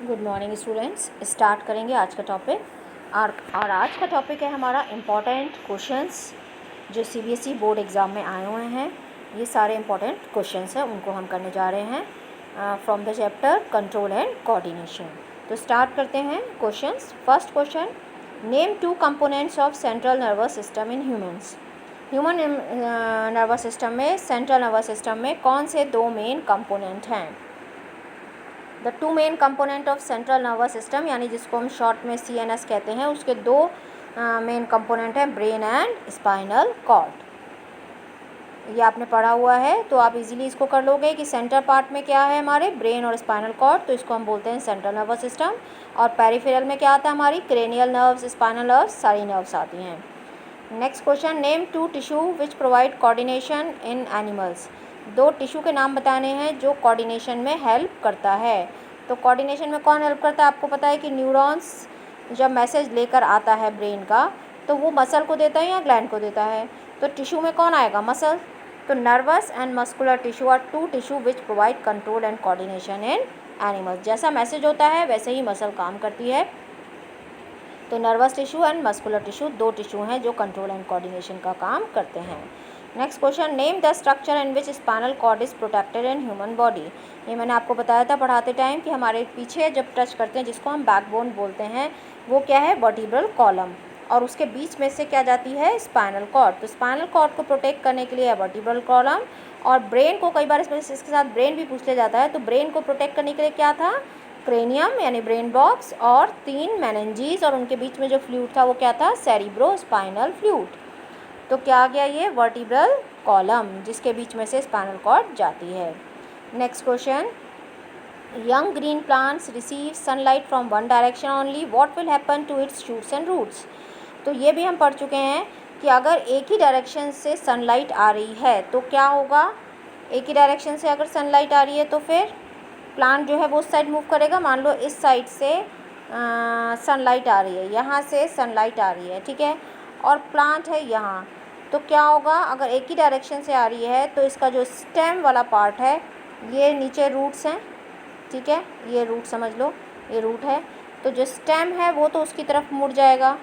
Good morning students. Start करेंगे आज का टॉपिक और आज का टॉपिक है हमारा इम्पॉर्टेंट क्वेश्चंस जो सीबीएसई बोर्ड एग्ज़ाम में आए हुए हैं। ये सारे इम्पॉर्टेंट क्वेश्चंस हैं, उनको हम करने जा रहे हैं from the chapter control and coordination. तो स्टार्ट करते हैं questions. First question, name two components of central nervous system in humans. Human nervous system में, सेंट्रल नर्वस सिस्टम में कौन से दो मेन कंपोनेंट हैं? The two main component of central nervous system, यानी जिसको हम शॉर्ट में CNS कहते हैं, उसके दो मेन कंपोनेंट हैं, ब्रेन एंड स्पाइनल कॉर्ड। ये आपने पढ़ा हुआ है तो आप इजीली इसको कर लोगे कि सेंटर पार्ट में क्या है हमारे, ब्रेन और स्पाइनल कॉर्ड, तो इसको हम बोलते हैं सेंट्रल नर्वस सिस्टम। और पेरिफेरल में क्या आता है हमारी, क्रेनियल नर्व्स, स्पाइनल नर्व्स, सारी नर्व्स आती हैं। Next question, name two tissue which provide coordination in animals. दो टिश्यू के नाम बताने हैं जो कोऑर्डिनेशन में हेल्प करता है। तो कोऑर्डिनेशन में कौन हेल्प करता है? आपको पता है कि न्यूरॉन्स जब मैसेज लेकर आता है ब्रेन का, तो वो मसल को देता है या ग्लैंड को देता है? तो टिश्यू में कौन आएगा? मसल। तो nervous and muscular tissue are two tissue which provide control and coordination in animals. जैसा मैसेज होता है वैसे ही मसल काम करती है। तो nervous tissue and muscular tissue दो टिश्यू हैं जो कंट्रोल एंड कोऑर्डिनेशन का काम करते हैं। Next question, name the structure in which spinal cord is protected in human body. ये मैंने आपको बताया था पढ़ाते टाइम कि हमारे पीछे जब टच करते हैं, जिसको हम बैकबोन बोलते हैं, वो क्या है? वर्टिब्रल कॉलम, और उसके बीच में से क्या जाती है? Spinal cord. तो स्पाइनल कॉर्ड को प्रोटेक्ट करने के लिए है वर्टिब्रल कॉलम, और ब्रेन को कई बार इसके साथ ब्रेन भी पूछ लिया जाता है, तो ब्रेन को प्रोटेक्ट करने के लिए क्या था? क्रेनियम यानी ब्रेन बॉक्स, और 3 मेनिंजीज, और उनके बीच में जो फ्लूइड था वो क्या था? Cerebro spinal fluid. तो क्या आ गया ये? वर्टिब्रल कॉलम, जिसके बीच में से स्पाइनल कॉर्ड जाती है। Next question, young green plants receive sunlight from one direction only, what will happen to its shoots and roots. तो ये भी हम पढ़ चुके हैं कि अगर एक ही डायरेक्शन से सनलाइट आ रही है तो क्या होगा? एक ही डायरेक्शन से अगर सनलाइट आ रही है तो फिर प्लांट जो है वो उस साइड मूव करेगा। मान लो इस साइड से सनलाइट आ रही है, यहाँ से सनलाइट आ रही है, ठीक है, और प्लांट है यहाँ, तो क्या होगा? अगर एक ही डायरेक्शन से आ रही है तो इसका जो स्टेम वाला पार्ट है, ये नीचे रूट्स हैं, ठीक है, ये रूट समझ लो, ये रूट है, तो जो स्टेम है वो तो उसकी तरफ मुड़ जाएगा।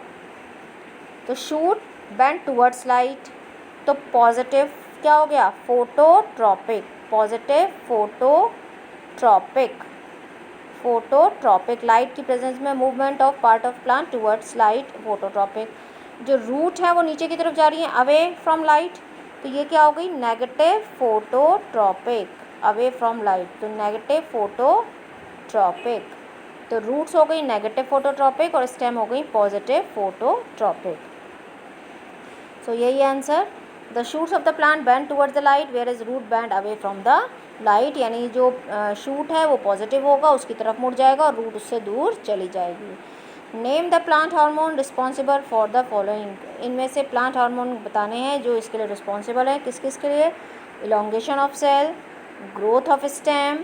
तो शूट बेंड टूवर्ड्स लाइट, तो पॉजिटिव क्या हो गया? Phototropic, positive phototropic, phototropic, light की प्रेजेंस में movement of part of plant towards light, phototropic. जो रूट है वो नीचे की तरफ जा रही है, अवे फ्रॉम लाइट, तो ये क्या हो गई? Negative phototropic, away from light, तो नेगेटिव फोटोट्रॉपिक। तो रूट्स हो गई नेगेटिव फोटोट्रॉपिक और स्टेम हो गई पॉजिटिव फोटोट्रॉपिक। सो यही answer. The shoots of the plant bend towards the light where is root bend away from the light, यानी जो शूट है वो पॉजिटिव होगा, उसकी तरफ मुड़ जाएगा, और रूट उससे दूर चली जाएगी। Name the plant hormone responsible for the following. इनमें से प्लांट हार्मोन बताने हैं जो इसके लिए रिस्पॉन्सिबल है। किस किस के लिए? Elongation of cell, growth of stem,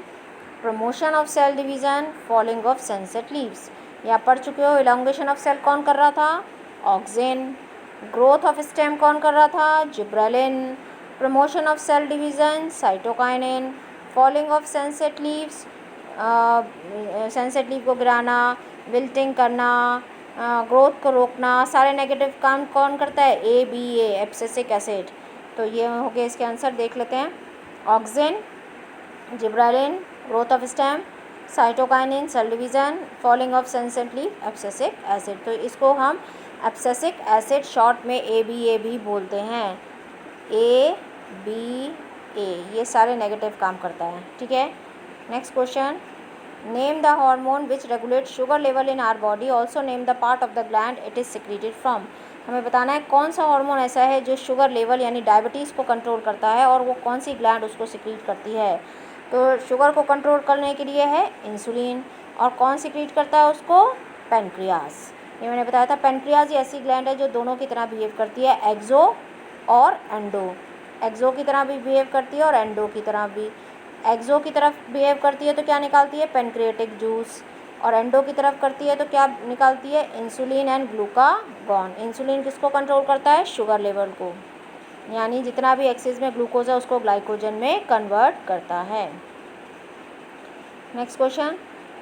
promotion of cell division, falling of sunset leaves. या पढ़ चुके हो। इलोंगेशन ऑफ सेल कौन कर रहा था? ऑक्सिन। ग्रोथ ऑफ स्टेम कौन कर रहा था? Gibberellin. Promotion of cell division, cytokinin. Falling of sunset leaves, sunset leaf को गिराना, विल्टिंग करना, ग्रोथ को रोकना, सारे नेगेटिव काम कौन करता है? ABA, abscisic acid. तो ये हो गया इसके आंसर, देख लेते हैं। Auxin, gibberellin, growth of stem, cytokinin, cell division, falling of sunset leaf, abscisic acid. तो इसको हम एब्सिसिक एसिड शॉर्ट में ABA भी बोलते हैं, ABA। ये सारे नेगेटिव काम करता है, ठीक है। Next question, name the hormone which regulate sugar level in our body, also name the part of the gland it is secreted from. हमें बताना है कौन सा हार्मोन ऐसा है जो शुगर लेवल यानी डायबिटीज़ को कंट्रोल करता है, और वो कौन सी ग्लैंड उसको सिक्रीट करती है। तो शुगर को कंट्रोल करने के लिए है इंसुलिन, और कौन सिक्रीट करता है उसको? पेनक्रियास। ये मैंने बताया था। पेनक्रियास ऐसी ग्लैंड है जो दोनों की तरह बिहेव करती है, एक्सो और एंडो। एक्सो की तरह भी बिहेव करती है और एंडो की तरह भी। एक्सो की तरफ बिहेव करती है तो क्या निकालती है? Pancreatic juice. और एंडो की तरफ करती है तो क्या निकालती है? Insulin and glucagon. इंसुलिन किसको कंट्रोल करता है? शुगर लेवल को, यानी जितना भी एक्सेस में ग्लूकोज है उसको ग्लाइकोजन में कन्वर्ट करता है। Next question,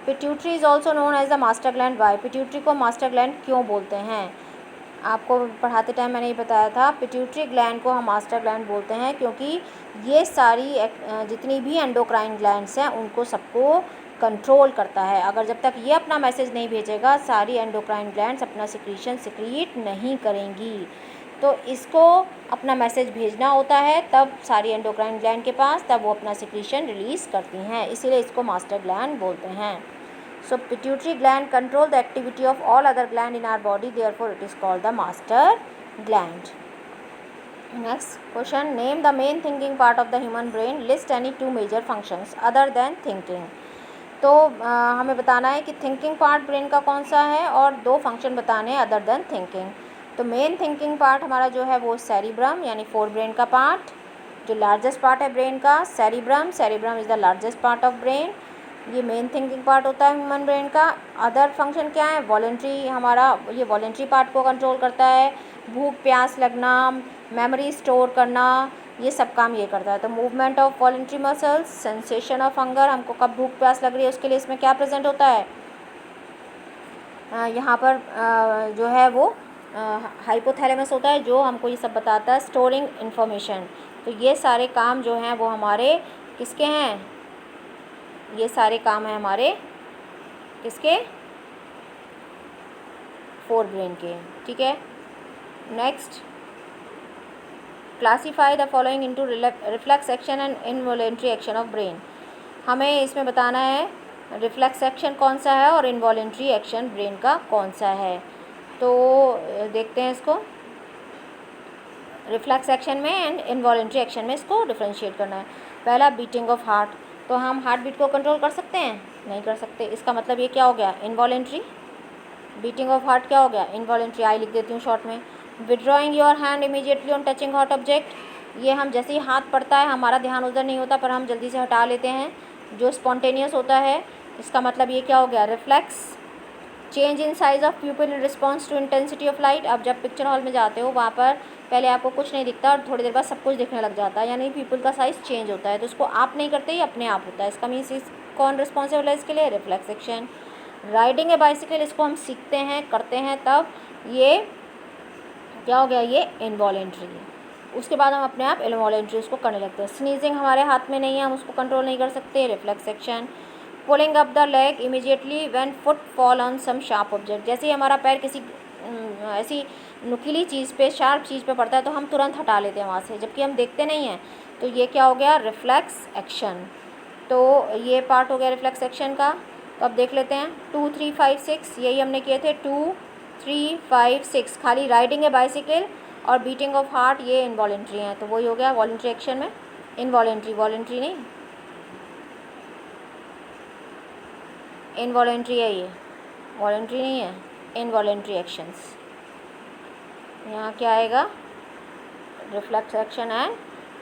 pituitary is also known as the master gland. Why? Pituitary को मास्टर ग्लैंड क्यों बोलते हैं? आपको पढ़ाते टाइम मैंने ये बताया था, पिट्यूटरी ग्लैंड को हम मास्टर ग्लैंड बोलते हैं क्योंकि ये सारी जितनी भी एंडोक्राइन ग्लैंड्स हैं उनको सबको कंट्रोल करता है। अगर जब तक ये अपना मैसेज नहीं भेजेगा, सारी एंडोक्राइन ग्लैंड्स अपना सिक्रीशन सिक्रीट नहीं करेंगी। तो इसको अपना मैसेज भेजना होता है तब सारी एंडोक्राइन ग्लैंड के पास, तब वो अपना सिक्रीशन रिलीज़ करती हैं, इसीलिए इसको मास्टर ग्लैंड बोलते हैं। So pituitary gland control the activity of all other gland in our body, therefore it is called the master gland. Next question, name the main thinking part of the human brain, list any two major functions other than thinking. तो हमें बताना है कि thinking part brain का कौन सा है और दो फंक्शन बताने हैं अदर देन थिंकिंग। तो मेन थिंकिंग पार्ट हमारा जो है वो सेरिब्रम यानी फोर ब्रेन का पार्ट, जो लार्जेस्ट पार्ट है ब्रेन का, cerebrum. Cerebrum is the largest part of brain, ये मेन थिंकिंग पार्ट होता है ह्यूमन ब्रेन का। अदर फंक्शन क्या है? वॉलेंट्री, हमारा ये वॉलेंट्री पार्ट को कंट्रोल करता है, भूख प्यास लगना, मेमोरी स्टोर करना, ये सब काम ये करता है। तो movement of voluntary muscles, sensation of hunger, हमको कब भूख प्यास लग रही है उसके लिए इसमें क्या प्रेजेंट होता है? यहाँ पर जो है वो हाइपोथैलेमस होता है जो हमको ये सब बताता है, स्टोरिंग इन्फॉर्मेशन। तो ये सारे काम जो हैं वो हमारे किसके हैं? ये सारे काम हैं हमारे किसके? फोर ब्रेन के। ठीक है, next, classify the following into reflex action and involuntary action of brain. हमें इसमें बताना है रिफ्लेक्स एक्शन कौन सा है और इनवॉलेंट्री एक्शन ब्रेन का कौन सा है। तो देखते हैं इसको, रिफ्लेक्स एक्शन में एंड इनवॉलेंट्री एक्शन में इसको डिफ्रेंशिएट करना है। पहला, बीटिंग ऑफ हार्ट। तो हम हार्ट बीट को कंट्रोल कर सकते हैं? नहीं कर सकते। इसका मतलब ये क्या हो गया? इनवॉलेंट्री। बीटिंग ऑफ हार्ट क्या हो गया? इनवॉलेंट्री। आई लिख देती हूँ शॉर्ट में। Withdrawing your hand immediately on touching hot object, ये हम जैसे ही हाथ पड़ता है हमारा ध्यान उधर नहीं होता पर हम जल्दी से हटा लेते हैं, जो स्पॉन्टेनियस होता है। इसका मतलब ये क्या हो गया? Reflex. Change in size of pupil in response to intensity of light. अब जब पिक्चर हॉल में जाते हो वहाँ पर पहले आपको कुछ नहीं दिखता और थोड़ी देर बाद सब कुछ दिखने लग जाता है, यानी प्यूपिल का साइज़ चेंज होता है। तो उसको आप नहीं करते, ये अपने आप होता है। इसका मीन्स इस कौन रिस्पॉन्सिबल है इसके लिए? Reflex action. राइडिंग ए बाइसिकल, इसको हम सीखते हैं, करते हैं, तब ये क्या हो गया? ये इनवॉलेंट्री है। उसके बाद हम अपने आप इनवॉलेंट्री उसको करने लगते हैं। स्नीजिंग हमारे हाथ में नहीं है, हम उसको कंट्रोल नहीं कर सकते, reflex action. Pulling up the leg immediately when foot fall on some sharp object, जैसे ही हमारा पैर किसी ऐसी नुकीली चीज़ पे, शार्प चीज़ पे पड़ता है तो हम तुरंत हटा लेते हैं वहाँ से, जबकि हम देखते नहीं हैं। तो ये क्या हो गया? Reflex action. तो ये पार्ट हो गया रिफ्लेक्स एक्शन का। तो अब देख लेते हैं 2, 3, 5, 6, यही हमने किए थे। 2, 3, 5, 6 खाली राइडिंग है बाइसिकल और बीटिंग ऑफ हार्ट ये इनवॉलेंट्री हैं। तो वही हो गया वॉलेंट्री एक्शन में इनवॉलेंट्री, वॉलेंट्री नहीं, इनवॉलेंट्री है ये, वॉलेंट्री नहीं है, इनवॉलेंट्री एक्शंस। यहाँ क्या आएगा? रिफ्लेक्स एक्शन एंड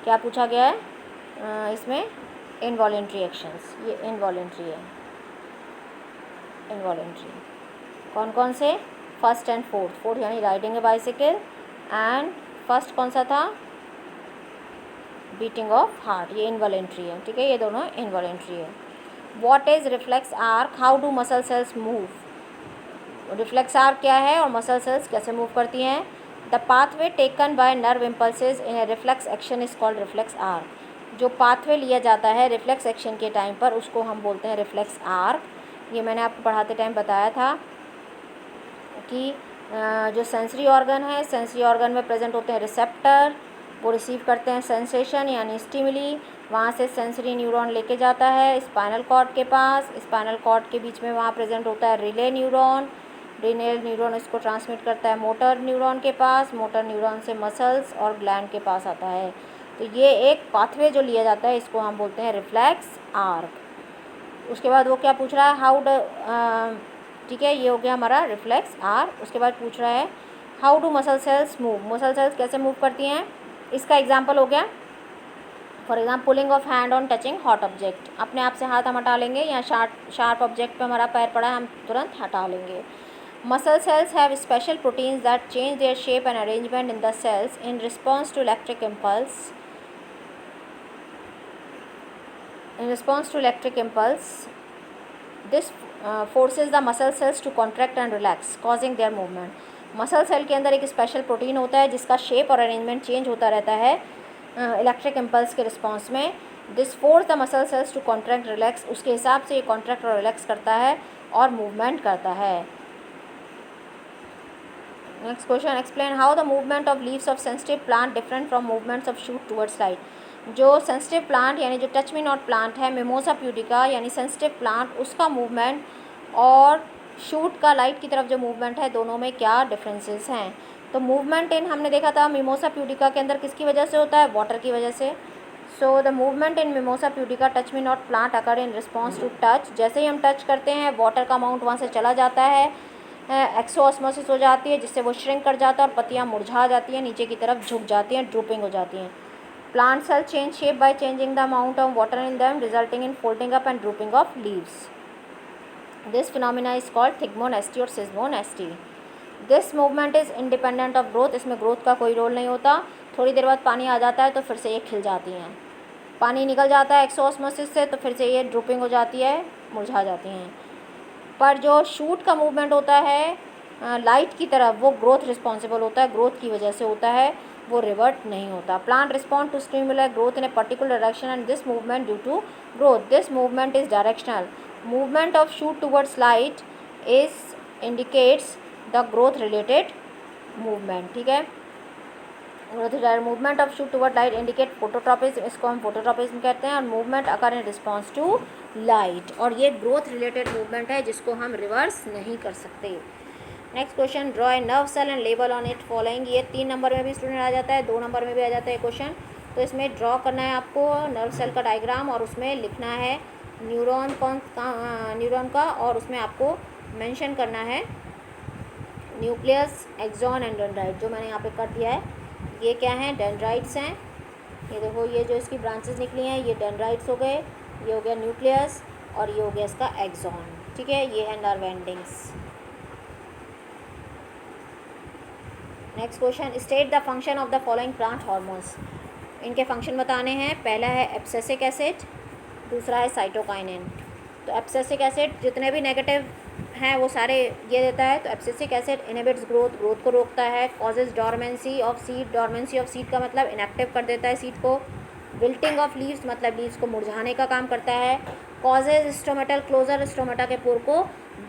क्या पूछा गया है इसमें? Involuntary actions. ये इनवॉलेंट्री है, इनवॉलेंट्री। कौन कौन से? First and fourth. फोर्थ यानी riding A bicycle and first कौन सा था? बीटिंग ऑफ हार्ट, ये इनवॉलेंट्री है। ठीक है, ये दोनों इनवॉलेंट्री है। What is reflex arc? How do muscle cells move? Reflex arc क्या है और मसल सेल्स कैसे मूव करती हैं? The pathway taken by nerve impulses in A reflex action is called reflex arc. जो पाथवे लिया जाता है रिफ्लेक्स एक्शन के टाइम पर उसको हम बोलते हैं रिफ्लेक्स आर्क। ये मैंने आपको पढ़ाते टाइम बताया था कि जो सेंसरी ऑर्गन है, सेंसरी ऑर्गन में प्रेजेंट होते हैं रिसेप्टर, वो रिसीव करते हैं सेंसेशन यानी स्टिमुली, वहाँ से सेंसरी न्यूरॉन लेके जाता है स्पाइनल कॉर्ड के पास, स्पाइनल कॉर्ड के बीच में वहाँ प्रेजेंट होता है रिले न्यूरॉन, रिले न्यूरॉन इसको ट्रांसमिट करता है मोटर न्यूरॉन के पास, मोटर न्यूरॉन से मसल्स और ग्लैंड के पास आता है। तो ये एक पाथवे जो लिया जाता है इसको हम बोलते हैं रिफ्लेक्स आर्क। उसके बाद वो क्या पूछ रहा है? हाउ ड ठीक है, ये हो गया हमारा रिफ्लेक्स आर्क। उसके बाद पूछ रहा है how do muscle cells move? Muscle cells कैसे मूव करती हैं? इसका एग्जाम्पल हो गया for example pulling of hand on touching hot object. अपने आप से हाथ हम हटा लेंगे या शार्प ऑब्जेक्ट पे हमारा पैर पड़ा है हम तुरंत हटा लेंगे। Muscle cells have special proteins that change their shape and arrangement in the cells in response to electric impulse. In response to electric impulse, this forces the muscle cells to contract and relax, causing their movement. Muscle cell के अंदर एक special protein होता है जिसका shape और arrangement change होता रहता है इलेक्ट्रिक इम्पल्स के रिस्पॉन्स में. This force the muscle cells to contract relax, उसके हिसाब से ये कॉन्ट्रैक्ट और रिलैक्स करता है और मूवमेंट करता है. Next question, explain how the movement of leaves of sensitive plant different from movements of shoot towards light. जो सेंसिटिव प्लांट यानी जो टच मी नॉट प्लांट है, मिमोसा प्यूडिका यानी सेंसिटिव प्लांट, उसका मूवमेंट और शूट का लाइट की तरफ जो मूवमेंट है, दोनों में क्या डिफरेंसेस हैं. तो मूवमेंट इन हमने देखा था मिमोसा प्यूडिका के अंदर किसकी वजह से होता है, वाटर की वजह से. So the movement in mimosa pudica touch me not plant occur in response to touch. जैसे ही हम टच करते हैं वाटर का अमाउंट वहाँ से चला जाता है, एक्सोऑस्मोसिस हो जाती है जिससे वो श्रिंक कर जाता है और पत्तियाँ मुरझा जाती हैं, नीचे की तरफ झुक जाती हैं, ड्रूपिंग हो जाती हैं. Plant cell change shape by changing the amount of water in them resulting in folding up and drooping of leaves. This phenomena is called thigmonasty और seismonasty. This movement is independent of growth. इसमें growth का कोई role नहीं होता. थोड़ी देर बाद पानी आ जाता है तो फिर से ये खिल जाती हैं. पानी निकल जाता है एक्सोऑस्मोसिस से तो फिर से ये ड्रूपिंग हो जाती है, मुरझा जाती हैं. पर जो शूट का मूवमेंट होता है लाइट की तरफ, वो ग्रोथ रिस्पॉन्सिबल होता है, ग्रोथ की वजह से होता है, वो रिवर्ट नहीं होता. Plant respond to stimuli growth in a particular direction and this movement due to growth. This movement is directional. Movement of shoot towards light is indicates the growth related movement. ठीक है, movement of shoot toward light indicate phototropism, इसको हम phototropism कहते हैं. और movement occur in response to light, और ये growth related movement है जिसको हम रिवर्स नहीं कर सकते. Next question, draw a nerve cell and label on it following. ये 3 नंबर में भी स्टूडेंट आ जाता है, 2 नंबर में भी आ जाता है क्वेश्चन. तो इसमें ड्रॉ करना है आपको नर्व सेल का डायग्राम और उसमें लिखना है न्यूरॉन का, और उसमें आपको मेंशन करना है न्यूक्लियस, एक्सॉन एंड डेंड्राइट, जो मैंने यहाँ पे कर दिया है. ये क्या हैं, डेंड्राइट्स हैं. ये देखो, ये जो इसकी ब्रांचेस निकली हैं ये डेंड्राइट्स हो गए, ये हो गया न्यूक्लियस और ये हो गया इसका एक्सॉन. ठीक है, ये है nerve endings. Next question, state the function of the following plant hormones. इनके फंक्शन बताने हैं. पहला है एब्सिसिक एसिड, दूसरा है साइटोकाइनिन. तो एब्सिसिक एसिड जितने भी नेगेटिव हैं वो सारे ये देता है. तो abscisic acid inhibits growth, growth को रोकता है. Causes dormancy of seed, dormancy of seed का मतलब इनएक्टिव कर देता है सीड को. विल्टिंग ऑफ लीव्स मतलब लीव्स को मुरझाने का काम करता है. कॉजेज स्टोमेटल क्लोजर, स्टोमेटा के पोर को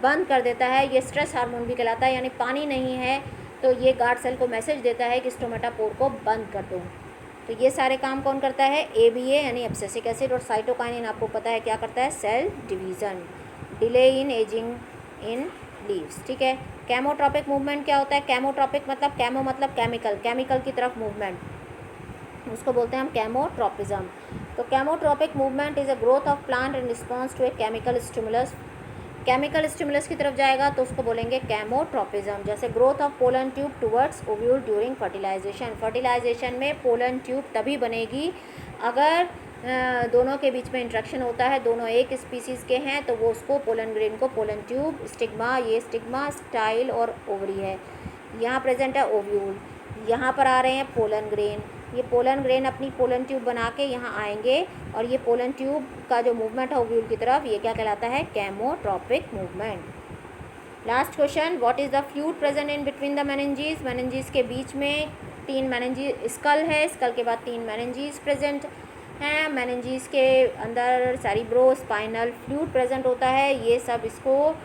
बंद कर देता है. ये स्ट्रेस हार्मोन भी कहलाता है, यानी पानी नहीं है तो ये गार्ड सेल को मैसेज देता है कि स्टोमेटा पोर को बंद कर दो. तो ये सारे काम कौन करता है, ABA यानी एब्सिसिक एसिड. और साइटोकाइनिन आपको पता है क्या करता है, cell division, delay in ageing in leaves. ठीक है. केमोट्रॉपिक मूवमेंट क्या होता है, केमोट्रॉपिक मतलब केमो मतलब केमिकल, केमिकल की तरफ मूवमेंट, उसको बोलते हैं हम केमोट्रॉपिज्म. तो chemotropic movement is a growth of plant in response to a chemical stimulus. Chemical stimulus की तरफ जाएगा तो उसको बोलेंगे केमोट्रॉपिज्म. जैसे growth of pollen tube towards ovule during fertilisation. Fertilisation में पोलन ट्यूब तभी बनेगी अगर दोनों के बीच में इंट्रैक्शन होता है, दोनों एक स्पीसीज़ के हैं, तो वो उसको पोलन ग्रेन को पोलन ट्यूब, स्टिग्मा, ये स्टिग्मा, स्टाइल और ओवरी है. यहाँ प्रेजेंट है ओव्यूल, यहाँ पर आ रहे हैं पोलन ग्रेन. ये पोलन ग्रेन अपनी पोलन ट्यूब बना के यहाँ आएंगे और ये पोलन ट्यूब का जो मूवमेंट है ओव्यूल की तरफ, ये क्या कहलाता है, chemotropic movement. Last question, what is the fluid present in between the meninges. Meninges के बीच में 3 मेनिंजीज, स्कल है, स्कल के बाद 3 मेनिंजीज प्रेजेंट हैं. मेनिंजीज के अंदर सेरिब्रो स्पाइनल फ्लूइड प्रेजेंट होता है. ये सब इसको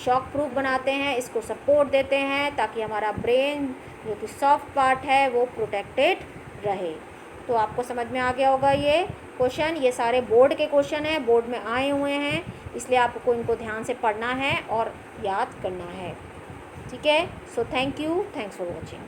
शॉक प्रूफ बनाते हैं, इसको सपोर्ट देते हैं ताकि हमारा ब्रेन जो कि सॉफ्ट पार्ट है वो प्रोटेक्टेड रहे. तो आपको समझ में आ गया होगा ये क्वेश्चन. ये सारे बोर्ड के क्वेश्चन हैं, बोर्ड में आए हुए हैं, इसलिए आपको इनको ध्यान से पढ़ना है और याद करना है. ठीक है. So thank you, thanks for watching.